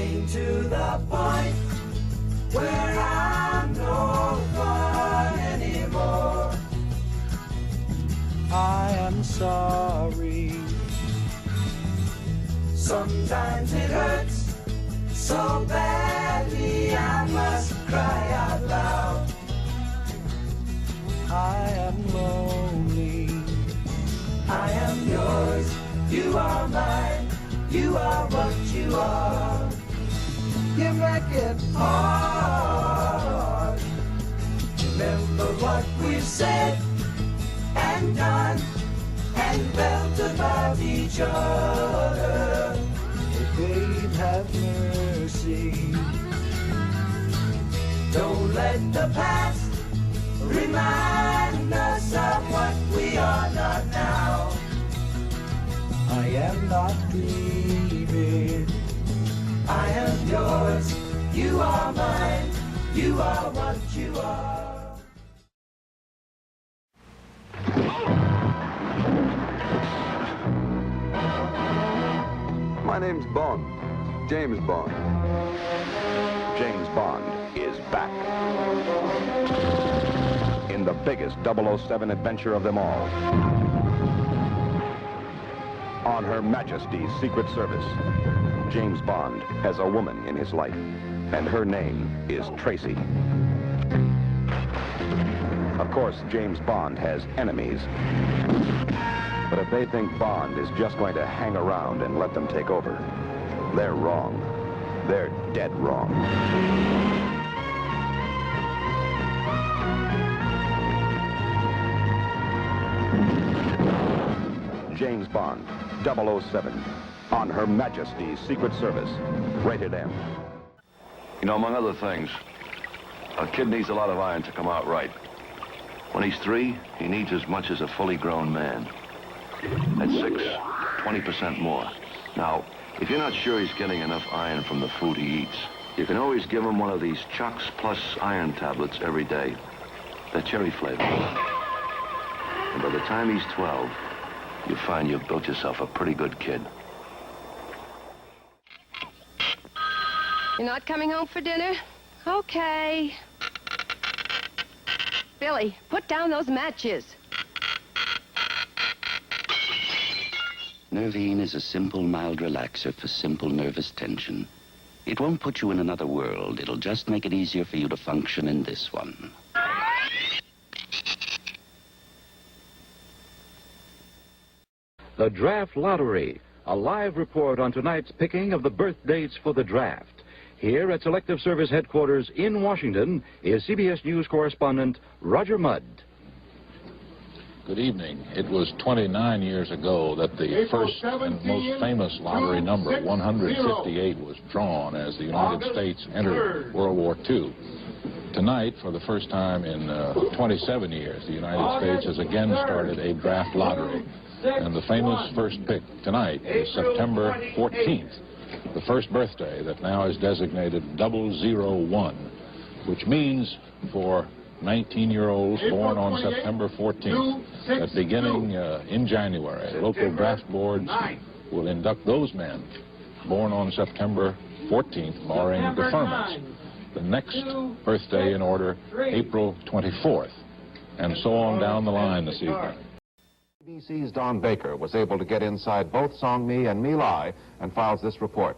getting to the point where I'm no fun anymore. I am sorry. Sometimes it hurts so badly I must cry out loud. I am lonely. I am yours. You are mine. You are what you are. You make it hard. Remember what we've said and done and felt about each other. Babe, have mercy. Don't let the past remind us of what we are not now. I am not grieving. I am yours. You are mine. You are what you are. My name's Bond. James Bond. James Bond is back. In the biggest 007 adventure of them all. On Her Majesty's Secret Service, James Bond has a woman in his life, and her name is Tracy. Of course, James Bond has enemies. But if they think Bond is just going to hang around and let them take over, they're wrong. They're dead wrong. James Bond, 007, on Her Majesty's Secret Service, rated M. You know, among other things, a kid needs a lot of iron to come out right. When he's 3, he needs as much as a fully grown man. At 6, 20% more. Now, if you're not sure he's getting enough iron from the food he eats, you can always give him one of these Chox Plus iron tablets every day. They're cherry flavored. And by the time he's 12, you'll find you've built yourself a pretty good kid. You're not coming home for dinner? Okay. Billy, put down those matches. Nervine is a simple, mild relaxer for simple nervous tension. It won't put you in another world. It'll just make it easier for you to function in this one. The Draft Lottery, a live report on tonight's picking of the birth dates for the draft. Here at Selective Service Headquarters in Washington is CBS News correspondent Roger Mudd. Good evening. It was 29 years ago that the first and most famous lottery number, 158, was drawn as the United States entered World War II. Tonight, for the first time in 27 years, the United States has again started a draft lottery. And the famous first pick tonight is September 14th, the first birthday that now is designated 001, which means for 19-year-olds born on September 14th, that beginning in January, local draft boards will induct those men born on September 14th, barring deferments. The next birthday in order, April 24th, and so on down the line this evening. ABC's Don Baker was able to get inside both Song Mi and My Lai and files this report.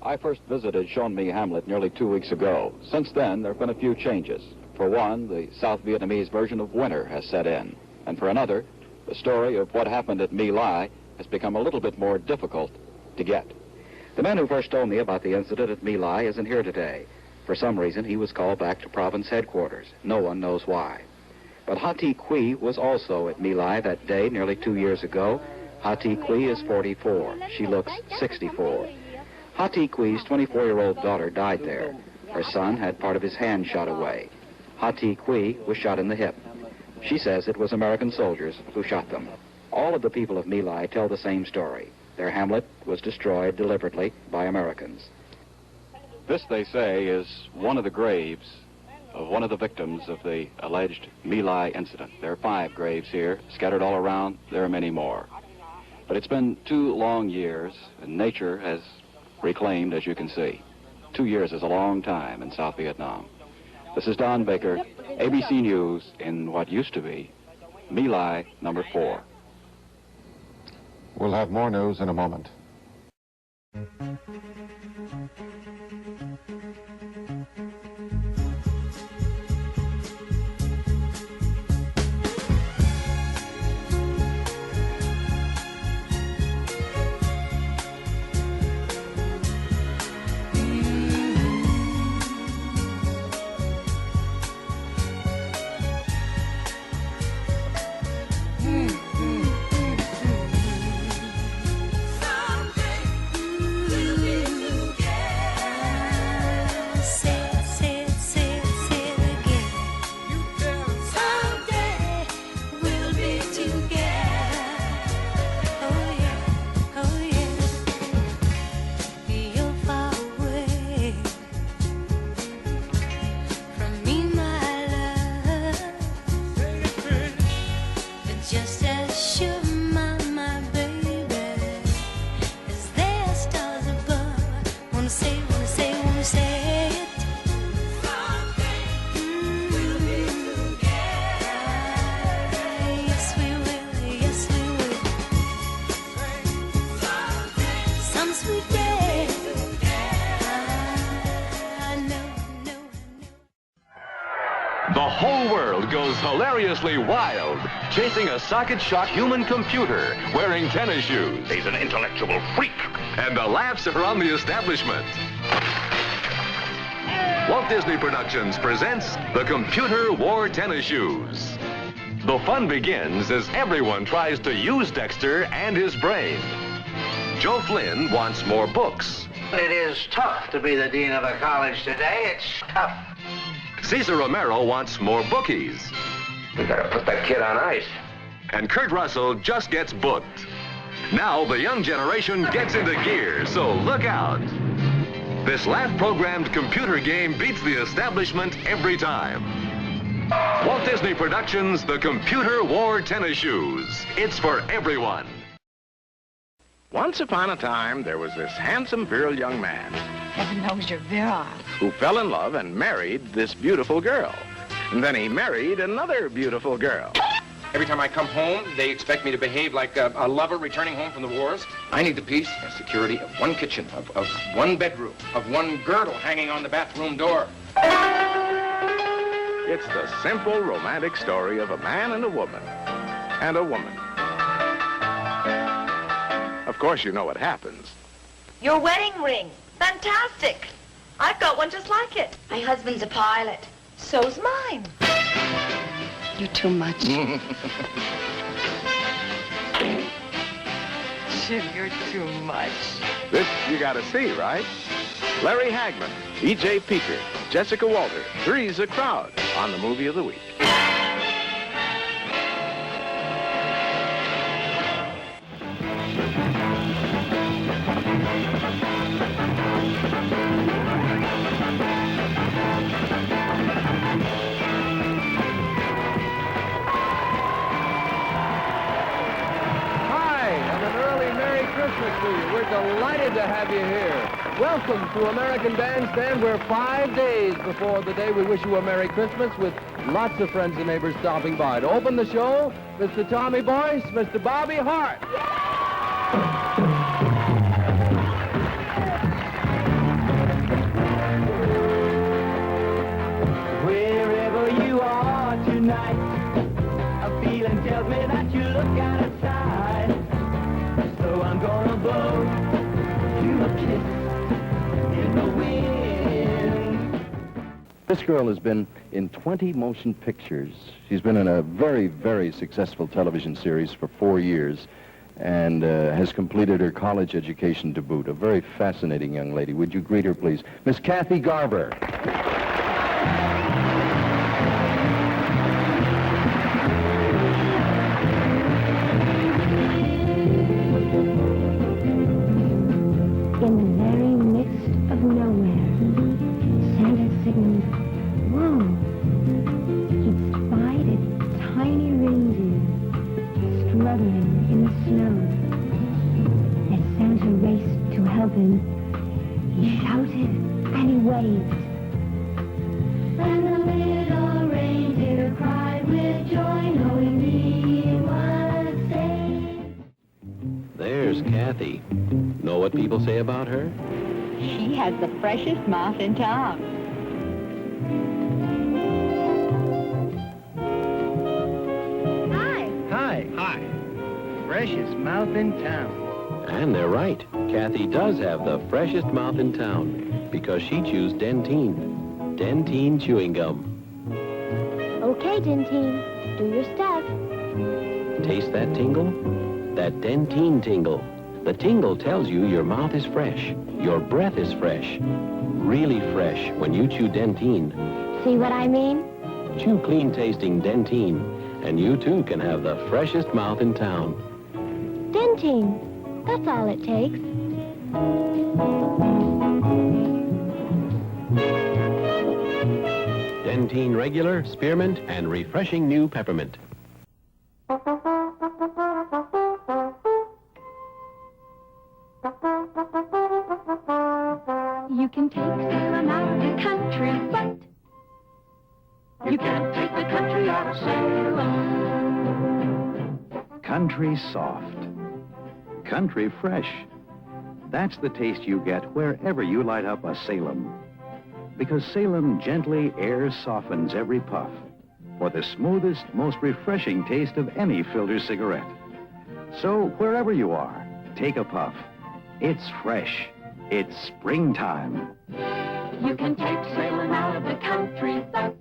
I first visited Son Mi Hamlet nearly 2 weeks ago. Since then, there have been a few changes. For one, the South Vietnamese version of winter has set in. And for another, the story of what happened at My Lai has become a little bit more difficult to get. The man who first told me about the incident at My Lai isn't here today. For some reason, he was called back to province headquarters. No one knows why. But Ha Thi Quy was also at My Lai that day nearly 2 years ago. Ha Thi Quy is 44. She looks 64. Ha Thi Que's 24-year-old daughter died there. Her son had part of his hand shot away. Ha Thi Quy was shot in the hip. She says it was American soldiers who shot them. All of the people of My Lai tell the same story. Their hamlet was destroyed deliberately by Americans. This, they say, is one of the graves of one of the victims of the alleged My Lai incident. There are 5 graves here, scattered all around. There are many more. But it's been 2 long years, and nature has reclaimed, as you can see. 2 years is a long time in South Vietnam. This is Don Baker, ABC News, in what used to be My Lai number 4. We'll have more news in a moment. The whole world goes hilariously wild, chasing a socket-shock human computer wearing tennis shoes. He's an intellectual freak. And the laughs are on the establishment. Walt Disney Productions presents the Computer Wore Tennis Shoes. The fun begins as everyone tries to use Dexter and his brain. Joe Flynn wants more books. It is tough to be the dean of a college today. It's tough. Cesar Romero wants more bookies. We gotta put that kid on ice. And Kurt Russell just gets booked. Now the young generation gets into gear, so look out. This laugh-programmed computer game beats the establishment every time. Walt Disney Productions, The Computer Wore Tennis Shoes. It's for everyone. Once upon a time, there was this handsome, virile young man Heaven knows you're virile. who fell in love and married this beautiful girl. And then he married another beautiful girl. Every time I come home, they expect me to behave like a lover returning home from the wars. I need the peace and security of one kitchen, of one bedroom, of one girdle hanging on the bathroom door. It's the simple, romantic story of a man and a woman. And a woman. Of course, you know what happens. Your wedding ring. Fantastic. I've got one just like it. My husband's a pilot. So's mine. You're too much. Jim, you're too much. This you gotta see, right? Larry Hagman, E.J. Peeker, Jessica Walter, Three's a Crowd on the Movie of the Week. We're delighted to have you here. Welcome to American Bandstand. We're 5 days before the day we wish you a Merry Christmas with lots of friends and neighbors stopping by. To open the show, Mr. Tommy Boyce, Mr. Bobby Hart. Wherever you are tonight, a feeling tells me that you look out of sight. So I'm gonna blow you a kiss in the wind. This girl has been in 20 motion pictures. She's been in a very, very successful television series for 4 years and has completed her college education to boot. A very fascinating young lady. Would you greet her, please? Miss Kathy Garber. In the very midst of nowhere, Santa signaled, whoa. He'd spied a tiny reindeer struggling in the snow. As Santa raced to help him, Kathy. Know what people say about her? She has the freshest mouth in town. Hi. Freshest mouth in town. And they're right. Kathy does have the freshest mouth in town because she chews Dentyne. Dentyne chewing gum. Okay, Dentyne. Do your stuff. Taste that tingle? That Dentyne tingle. The tingle tells you your mouth is fresh. Your breath is fresh. Really fresh when you chew Dentyne. See what I mean? Chew clean-tasting Dentyne, and you too can have the freshest mouth in town. Dentyne. That's all it takes. Dentyne Regular, Spearmint, and refreshing new Peppermint. You can take Salem out of the country, but you can't take the country out of Salem. Country soft. Country fresh. That's the taste you get wherever you light up a Salem. Because Salem gently air softens every puff for the smoothest, most refreshing taste of any filter cigarette. So wherever you are, take a puff. It's fresh. It's springtime. You can take Salem out of the country, but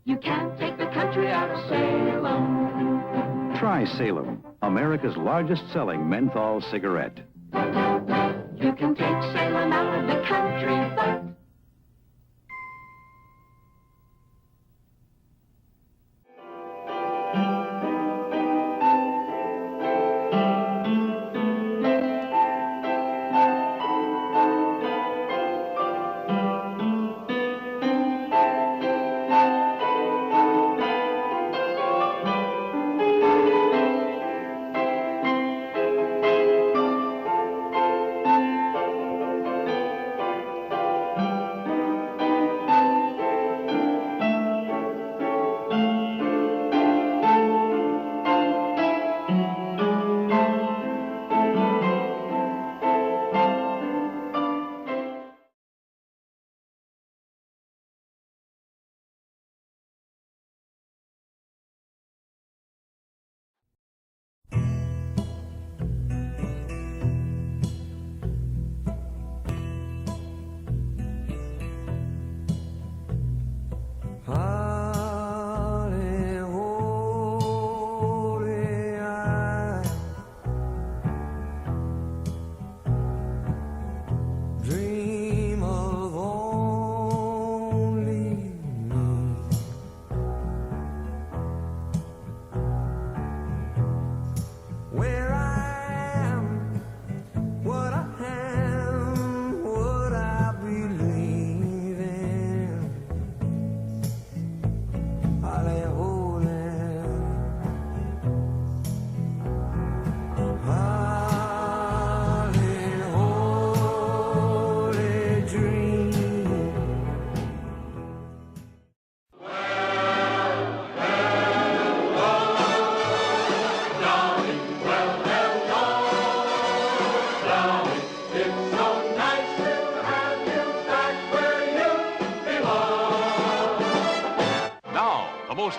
you can't take the country out of Salem. Try Salem, America's largest selling menthol cigarette. You can take Salem out of the country, but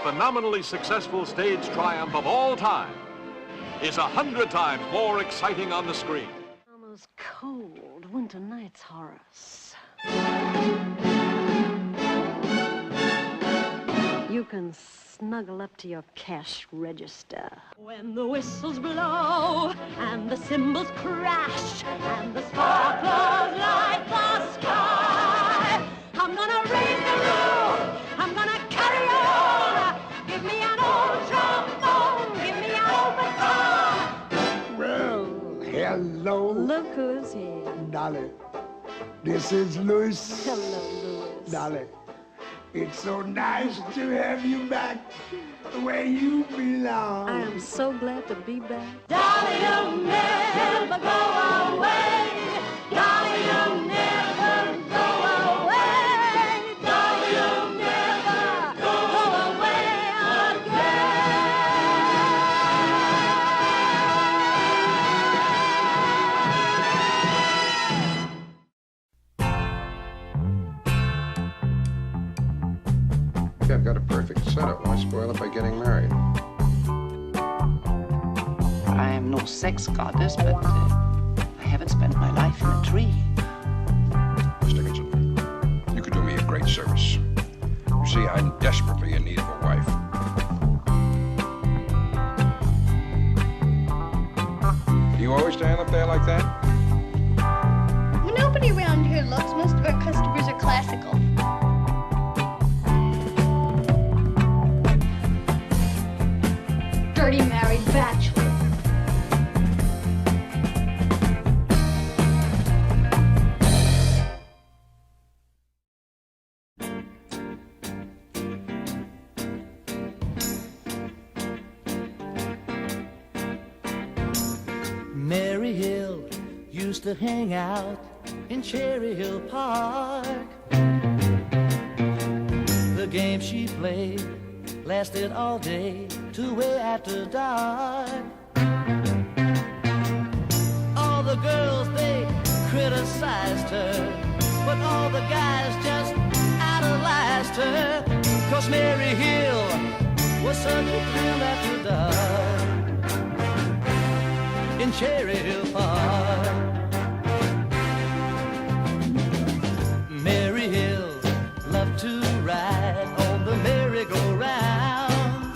phenomenally successful stage triumph of all time is 100 times more exciting on the screen. Almost cold winter nights, Horace. You can snuggle up to your cash register. when the whistles blow and the cymbals crash and the sparklers light the sky, I'm gonna raise the roof, I'm gonna carry on. Give me an old trombone, give me an old baton. Well, hello. Look who's here. Dolly, this is Louis. Hello, Louis. Dolly, it's so nice to have you back where you belong. I am so glad to be back. Dolly, you'll never go away. Dolly, you'll never go away. Dolly, you'll never go away again. See, I've got a perfect setup. Why spoil it by getting married? I am no sex goddess, but I haven't spent my life in a tree. Miss Dickinson, you could do me a great service. You see, I'm desperately in need of a wife. Do you always stand up there like that? Well, nobody around here looks. Most of our customers are classical. Dirty married bachelor. Mary Hill used to hang out in Cherry Hill Park. The game she played lasted all day to way after dark. All the girls, they criticized her, but all the guys just idolized her. 'Cause Mary Hill was such a thrill after dark in Cherry Hill Park. Mary Hill loved to ride on the merry-go-round.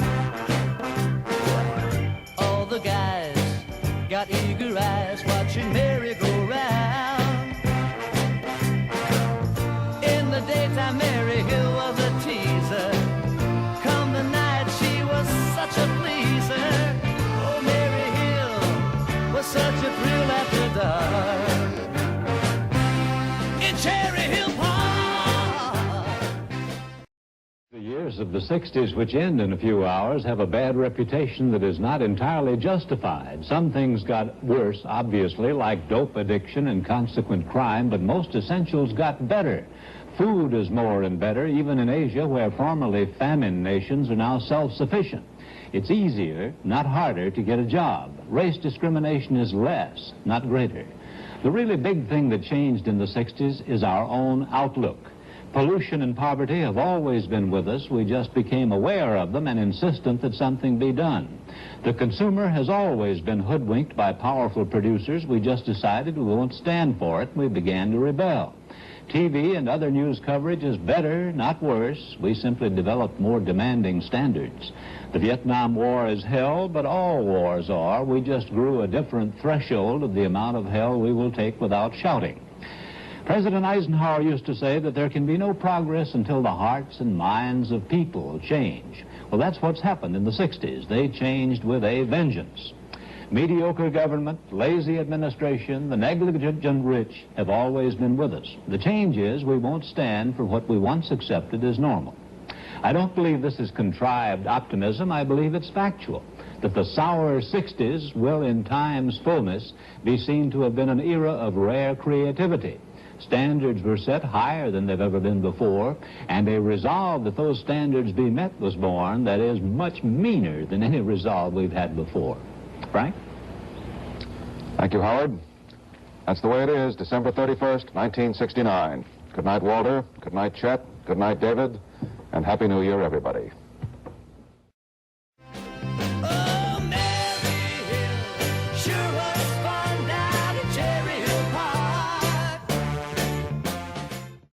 All the guys got eager eyes watching Mary go round. In the daytime, Mary Hill was a teaser. Come the night, she was such a pleaser. Oh, Mary Hill was such a thrill after dark in Cherry Hill Park. The years of the 60s, which end in a few hours, have a bad reputation that is not entirely justified. Some things got worse, obviously, like dope addiction and consequent crime, but most essentials got better. Food is more and better, even in Asia, where formerly famine nations are now self-sufficient. It's easier, not harder, to get a job. Race discrimination is less, not greater. The really big thing that changed in the 60s is our own outlook. Pollution and poverty have always been with us. We just became aware of them and insistent that something be done. The consumer has always been hoodwinked by powerful producers. We just decided we won't stand for it. We began to rebel. TV and other news coverage is better, not worse. We simply developed more demanding standards. The Vietnam War is hell, but all wars are. We just grew a different threshold of the amount of hell we will take without shouting. President Eisenhower used to say that there can be no progress until the hearts and minds of people change. Well, that's what's happened in the 60s. They changed with a vengeance. Mediocre government, lazy administration, the negligent rich have always been with us. The change is we won't stand for what we once accepted as normal. I don't believe this is contrived optimism. I believe it's factual, that the sour 60s will, in time's fullness, be seen to have been an era of rare creativity. Standards were set higher than they've ever been before, and a resolve that those standards be met was born that is much meaner than any resolve we've had before. Frank? Thank you, Howard. That's the way it is, December 31st, 1969. Good night, Walter. Good night, Chet. Good night, David. And Happy New Year, everybody.